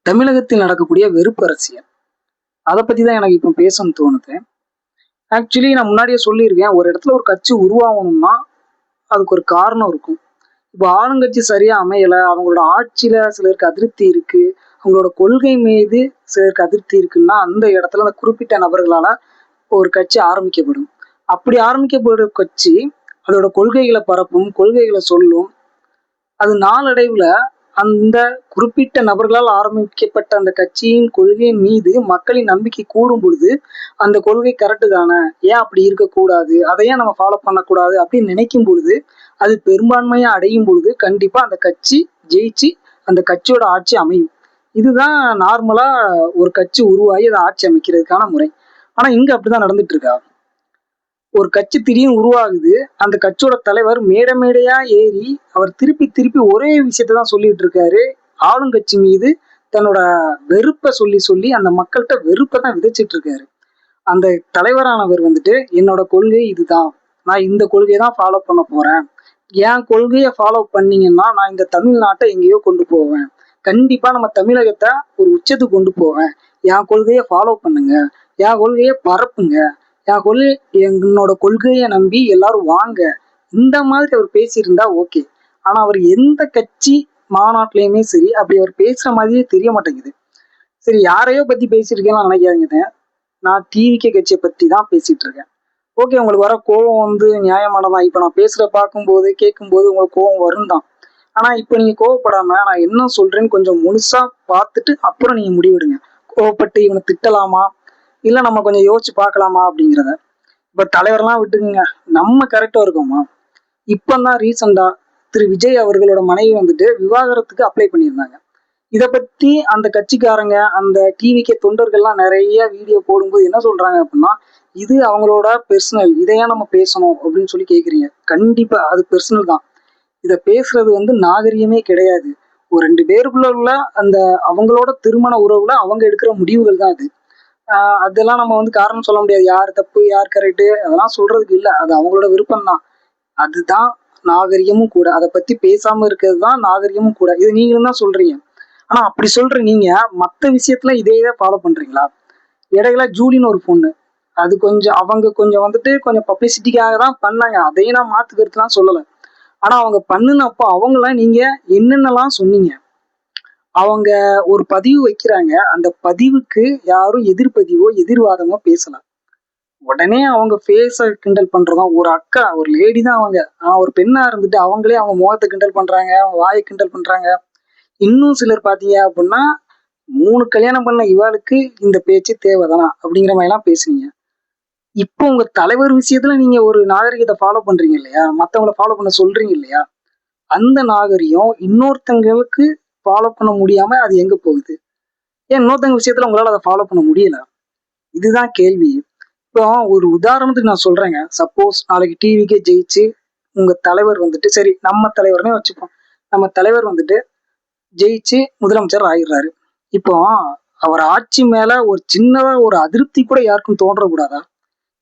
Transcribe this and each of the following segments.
தமிழகத்தில் நடக்கக்கூடிய வெறுப்பு அரசியல். அதை பத்தி தான் எனக்கு இப்போ பேசணும்னு தோணுது. ஆக்சுவலி நான் முன்னாடியே சொல்லியிருக்கேன். ஒரு இடத்துல ஒரு கட்சி உருவாகணும்னா அதுக்கு ஒரு காரணம் இருக்கும். இப்போ ஆளுங்கட்சி சரியா அமையல, அவங்களோட ஆட்சியில சிலருக்கு அதிருப்தி இருக்கு, அவங்களோட கொள்கை மீது சிலருக்கு அதிருப்தி இருக்குன்னா அந்த இடத்துல அந்த குறிப்பிட்ட நபர்களால ஒரு கட்சி ஆரம்பிக்கப்படும். அப்படி ஆரம்பிக்கப்படும் கட்சி அதோட கொள்கைகளை பரப்பும், கொள்கைகளை சொல்லும். அது நாளடைவுல அந்த குறிப்பிட்ட நபர்களால் ஆரம்பிக்கப்பட்ட அந்த கட்சியின் கொள்கையின் மீது மக்களின் நம்பிக்கை கூடும் பொழுது, அந்த கொள்கை கரெக்டு தானே, ஏன் அப்படி இருக்கக்கூடாது, அதை ஏன் நம்ம ஃபாலோ பண்ணக்கூடாது அப்படின்னு நினைக்கும் பொழுது, அது பெரும்பான்மையை அடையும் பொழுது கண்டிப்பா அந்த கட்சி ஜெயிச்சு அந்த கட்சியோட ஆட்சி அமையும். இதுதான் நார்மலா ஒரு கட்சி உருவாகி அதை ஆட்சி அமைக்கிறதுக்கான முறை. ஆனா இங்க அப்படிதான் நடந்துட்டு இருக்கா? ஒரு கட்சி திடீர்னு உருவாகுது, அந்த கட்சியோட தலைவர் மேடை மேடையா ஏறி அவர் திருப்பி திருப்பி ஒரே விஷயத்தை தான் சொல்லிட்டு இருக்காரு. ஆளுங்கட்சி மீது தன்னோட வெறுப்பை சொல்லி சொல்லி அந்த மக்கள்கிட்ட வெறுப்பை தான் விதைச்சிட்டு இருக்காரு. அந்த தலைவரானவர் வந்துட்டு என்னோட கொள்கை இதுதான், நான் இந்த கொள்கையை தான் ஃபாலோ பண்ண போறேன், என் கொள்கையை ஃபாலோ பண்ணீங்கன்னா நான் இந்த தமிழ்நாட்டை எங்கேயோ கொண்டு போவேன், கண்டிப்பா நம்ம தமிழகத்தை ஒரு உச்சத்துக்கு கொண்டு போவேன், என் கொள்கையை ஃபாலோ பண்ணுங்க, என் கொள்கையை பரப்புங்க, என்னோட கொள்கையை நம்பி எல்லாரும் வாங்க, இந்த மாதிரி அவர் பேசியிருந்தா ஓகே. ஆனா அவர் எந்த கட்சி மாநாட்டிலையுமே சரி அப்படி அவர் பேசுற மாதிரியே தெரிய மாட்டேங்குது. சரி, யாரையோ பத்தி பேசியிருக்கேன்னு நினைக்காதீங்க, நான் டிவிகே கட்சியை பத்தி தான் பேசிட்டு இருக்கேன். ஓகே, உங்களுக்கு வர கோவம் வந்து நியாயமானதான். இப்ப நான் பேசுற பார்க்கும்போது கேட்கும்போது உங்களுக்கு கோவம் வரும் தான். ஆனா இப்ப நீங்க கோவப்படாம நான் என்ன சொல்றேன்னு கொஞ்சம் முழுசா பார்த்துட்டு அப்புறம் நீங்க முடிவெடுங்க. கோவப்பட்டு இவனை திட்டலாமா, இல்ல நம்ம கொஞ்சம் யோசிச்சு பார்க்கலாமா அப்படிங்கிறத. இப்ப தலைவரெல்லாம் விட்டுக்குங்க, நம்ம கரெக்டா இருக்கோமா? இப்பதான் ரீசெண்டா திரு விஜய் அவர்களோட மனைவி வந்துட்டு விவாகரத்துக்கு அப்ளை பண்ணியிருந்தாங்க. இதை பத்தி அந்த கட்சிக்காரங்க அந்த டிவிக்கு தொண்டர்கள்லாம் நிறைய வீடியோ போடும்போது என்ன சொல்றாங்க அப்படின்னா, இது அவங்களோட பெர்சனல், இதையா நம்ம பேசணும் அப்படின்னு சொல்லி கேக்குறீங்க. கண்டிப்பா அது பெர்சனல் தான். இதை பேசுறது வந்து நாகரிகமே கிடையாது. ஒரு ரெண்டு பேருக்குள்ள உள்ள அந்த அவங்களோட திருமண உறவுல அவங்க எடுக்கிற முடிவுகள் தான் அது. அதெல்லாம் நம்ம வந்து காரணம் சொல்ல முடியாது, யார் தப்பு யார் கரெக்டு அதெல்லாம் சொல்றதுக்கு இல்லை, அது அவங்களோட விருப்பம் தான். அதுதான் நாகரிகமும் கூட. அதை பத்தி பேசாம இருக்கிறது தான் நாகரிகமும் கூட. இது நீங்களும் தான் சொல்றீங்க. ஆனா அப்படி சொல்ற நீங்க மத்த விஷயத்துல இதே ஃபாலோ பண்றீங்களா? இடையில ஜூலின்னு ஒரு பொண்ணு, அது கொஞ்சம் அவங்க கொஞ்சம் வந்துட்டு கொஞ்சம் பப்ளிசிட்டிக்காக தான் பண்ணாங்க, அதையும் நான் மாத்து கருத்துலாம் சொல்லல. ஆனா அவங்க பண்ணுனப்போ அவங்களாம் நீங்க என்னென்னலாம் சொன்னீங்க? அவங்க ஒரு பதிவு வைக்கிறாங்க, அந்த பதிவுக்கு யாரும் எதிர்பதிவோ எதிர்வாதமோ பேசலாம். உடனே அவங்க ஃபேஸ கிண்டல் பண்றதும், ஒரு அக்கா ஒரு லேடி தான் அவங்க, ஒரு பெண்ணா இருந்துட்டு அவங்களே அவங்க முகத்தை கிண்டல் பண்றாங்க, வாயை கிண்டல் பண்றாங்க. இன்னும் சிலர் பாத்தீங்க அப்படின்னா 3 கல்யாணம் பண்ண இவாளுக்கு இந்த பேச்சு தேவைதானா அப்படிங்கிற மாதிரி எல்லாம் பேசுனீங்க. இப்போ உங்க தலைவர் விஷயத்துல நீங்க ஒரு நாகரிகத்தை ஃபாலோ பண்றீங்க இல்லையா, மத்தவங்களை ஃபாலோ பண்ண சொல்றீங்க இல்லையா, அந்த நாகரிகம் இன்னொருத்தங்களுக்கு ஃபாலோ பண்ண முடியாம அது எங்க போகுது? ஏன் இன்னொருத்தங்க விஷயத்துல உங்களால அதை ஃபாலோ பண்ண முடியல? இதுதான் கேள்வி. இப்போ ஒரு உதாரணத்துக்கு நான் சொல்றேங்க, சப்போஸ் நாளைக்கு டிவிக்கே ஜெயிச்சு உங்க தலைவர் வந்துட்டு, சரி நம்ம தலைவர்னே வச்சுப்போம், நம்ம தலைவர் வந்துட்டு ஜெயிச்சு முதலமைச்சர் ஆயிடுறாரு. இப்போ அவர் ஆட்சி மேல ஒரு சின்னதா ஒரு அதிருப்தி கூட யாருக்கும் தோன்றக்கூடாதா?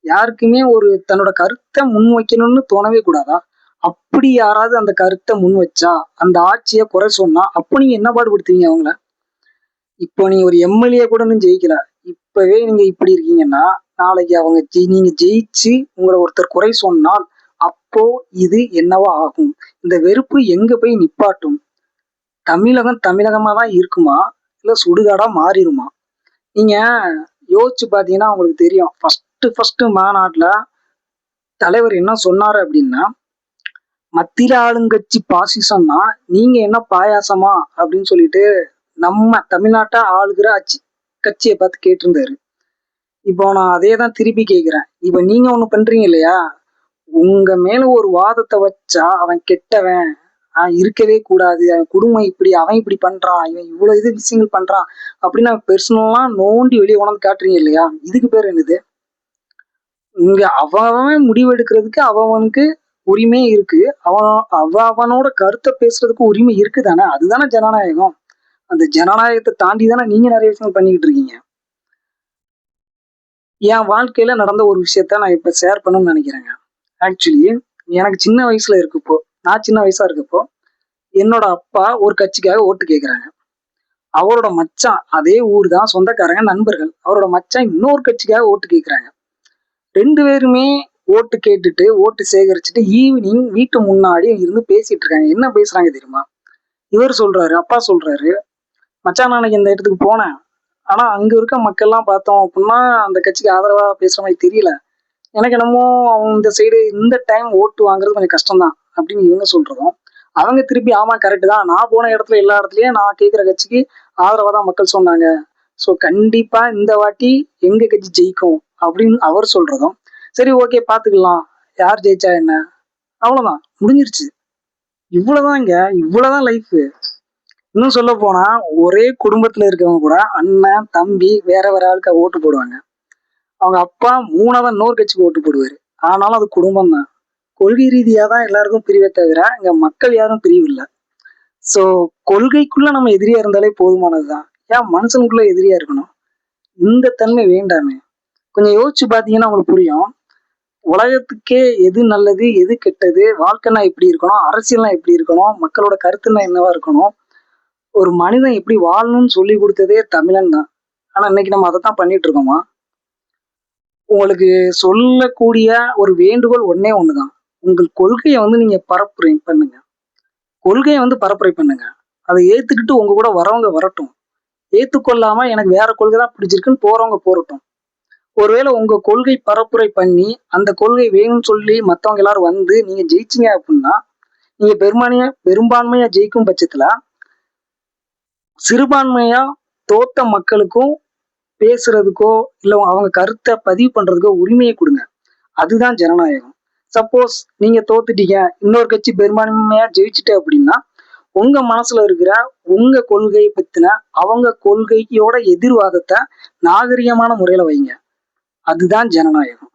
யாருக்குமே ஒரு தன்னோட கருத்தை முன் வைக்கணும்னு தோணவே கூடாதா? அப்படி யாராவது அந்த கருத்தை முன் வச்சா, அந்த ஆட்சியை குறை சொன்னா, அப்போ நீங்க என்ன பாடுபடுத்துவீங்க அவங்கள? இப்போ நீங்க ஒரு எம்எல்ஏ கூட இன்னும் ஜெயிக்கல, இப்பவே நீங்க இப்படி இருக்கீங்கன்னா நாளைக்கு அவங்க நீங்க ஜெயிச்சு உங்களை ஒருத்தர் குறை சொன்னால் அப்போ இது என்னவா ஆகும்? இந்த வெறுப்பு எங்க போய் நிப்பாட்டும்? தமிழகம் தமிழகமா தான் இருக்குமா, இல்ல சுடுகாடா மாறிடுமா? நீங்க யோசிச்சு பாத்தீங்கன்னா உங்களுக்கு தெரியும். ஃபர்ஸ்ட் மாநாட்டுல தலைவர் என்ன சொன்னாரு அப்படின்னா, மத்திய ஆளுங்கட்சி பாசிசம்னா நீங்க என்ன பாயாசமா அப்படின்னு சொல்லிட்டு நம்ம தமிழ்நாட்டை ஆளுகிற கட்சியை பார்த்து கேட்டிருந்தாரு. இப்போ நான் அதே தான் திருப்பி கேட்கிறேன். இப்ப நீங்க ஒண்ணு பண்றீங்க இல்லையா, உங்க மேல ஒரு வாதத்தை வச்சா அவன் கெட்டவன், இருக்கவே கூடாது, அவன் குடும்பம் இப்படி, அவன் இப்படி பண்றான், இவன் இவ்வளவு இது விஷயங்கள் பண்றான் அப்படின்னு பெர்சனலா நோண்டி வெளியே உணர்ந்து காட்டுறீங்க இல்லையா, இதுக்கு பேர் என்னது? இங்க அவன் முடிவு எடுக்கிறதுக்கு அவனுக்கு உரிமை இருக்கு, அவனோட கருத்தை பேசுறதுக்கு உரிமை இருக்குதானே, அதுதானே ஜனநாயகம். அந்த ஜனநாயகத்தை தாண்டி தானே நீங்க நிறைய விஷயங்கள் பண்ணிக்கிட்டு இருக்கீங்க. என் வாழ்க்கையில நடந்த ஒரு விஷயத்த நான் இப்ப ஷேர் பண்ணணும்னு நினைக்கிறேங்க. ஆக்சுவலி எனக்கு சின்ன வயசுல இருக்கப்போ, நான் சின்ன வயசா இருக்கப்போ என்னோட அப்பா ஒரு கட்சிக்காக ஓட்டு கேட்குறாங்க. அவரோட மச்சான் அதே ஊர் தான், சொந்தக்காரங்க, நண்பர்கள். அவரோட மச்சான் இன்னொரு கட்சிக்காக ஓட்டு கேட்குறாங்க. 2 பேருமே ஓட்டு கேட்டுட்டு, ஓட்டு சேகரிச்சுட்டு ஈவினிங் வீட்டு முன்னாடி இருந்து பேசிட்டு இருக்காங்க. என்ன பேசுறாங்க தெரியுமா? இவர் சொல்றாரு, அப்பா சொல்றாரு, "மச்சான் நான் அன்னைக்கு இந்த இடத்துக்கு போனேன். ஆனா அங்க இருக்க மக்கள்லாம் பார்த்தோம் அப்படின்னா, அந்த கட்சிக்கு ஆதரவா பேசுற மாதிரி தெரியல. எனக்கு என்னமோ அவங்க இந்த சைடு இந்த டைம் ஓட்டு வாங்குறது கொஞ்சம் கஷ்டம் தான்." அப்படின்னு இவங்க சொல்றதும், அவங்க திருப்பி ஆமா கரெக்ட் தான். நான் போன இடத்துல எல்லா இடத்துலயும் நான் கேட்கிற கட்சிக்கு ஆதரவா தான் மக்கள் சொன்னாங்க. ஸோ கண்டிப்பா இந்த வாட்டி எங்க கட்சி ஜெயிக்கும் அப்படின்னு அவர் சொல்றதும், சரி ஓகே பாத்துக்கலாம். யார் ஜெயிச்சா என்ன? அவ்வளவுதான். முடிஞ்சிருச்சு. இவ்வளவுதாங்க. இவ்வளவுதான் லைஃப். இன்னும் சொல்ல போனா ஒரே குடும்பத்துல இருக்கவங்க கூட அண்ணன், தம்பி வேற வேற ஆளுக்கு ஓட்டு போடுவாங்க. அவங்க அப்பா 3ஆவதா இன்னொரு கட்சிக்கு ஓட்டு போடுவாரு. ஆனாலும் அது குடும்பம் தான். கொள்கை ரீதியா தான் எல்லாருக்கும் பிரிவே தவிர, இங்க மக்கள் யாரும் பிரிவு இல்ல. சோ கொள்கைக்குள்ள நம்ம எதிரியா இருந்தாலே போதுமானதுதான். ஏன் மனுஷனுக்குள்ள எதிரியா இருக்கணும்? இந்த தன்மை வேண்டாமே. கொஞ்சம் யோசிச்சு பாத்தீங்கன்னா உங்களுக்கு புரியும். உலகத்துக்கே எது நல்லது, எது கெட்டது, வாழ்க்கைனா எப்படி இருக்கணும், அரசியல்னா எப்படி இருக்கணும், மக்களோட கருத்துன்னா என்னவா இருக்கணும், ஒரு மனிதன் எப்படி வாழணும்னு சொல்லி கொடுத்ததே தமிழன் தான். ஆனா இன்னைக்கு நம்ம அதைத்தான் பண்ணிட்டு இருக்கோமா? உங்களுக்கு சொல்லக்கூடிய ஒரு வேண்டுகோள் ஒண்ணே ஒண்ணுதான். உங்கள் கொள்கையை நீங்க பரப்புரை பண்ணுங்க. கொள்கையை பரப்புரை பண்ணுங்க. அதை ஏத்துக்கிட்டு உங்க கூட வரவங்க வரட்டும். ஏத்துக்கொள்ளாம எனக்கு வேற கொள்கை தான் பிடிச்சிருக்குன்னு போறவங்க போறட்டும். ஒருவேளை உங்க கொள்கை பரப்புரை பண்ணி அந்த கொள்கை வேணும்னு சொல்லி மத்தவங்க எல்லாரும் நீங்க ஜெயிச்சீங்க அப்படின்னா, நீங்க பெரும்பான்மையா ஜெயிக்கும் பட்சத்துல சிறுபான்மையா தோத்த மக்களுக்கும் பேசுறதுக்கோ இல்ல அவங்க கருத்தை பதிவு பண்றதுக்கோ உரிமையை கொடுங்க. அதுதான் ஜனநாயகம். சப்போஸ் நீங்க தோத்துட்டீங்க, இன்னொரு கட்சி பெரும்பான்மையா ஜெயிச்சுட்டு அப்படின்னா, உங்க மனசுல இருக்கிற உங்க கொள்கையை பத்தின அவங்க கொள்கையோட எதிர்வாதத்தை நாகரிகமான முறையில வைங்க. அதுதான் ஜனநாயகம்.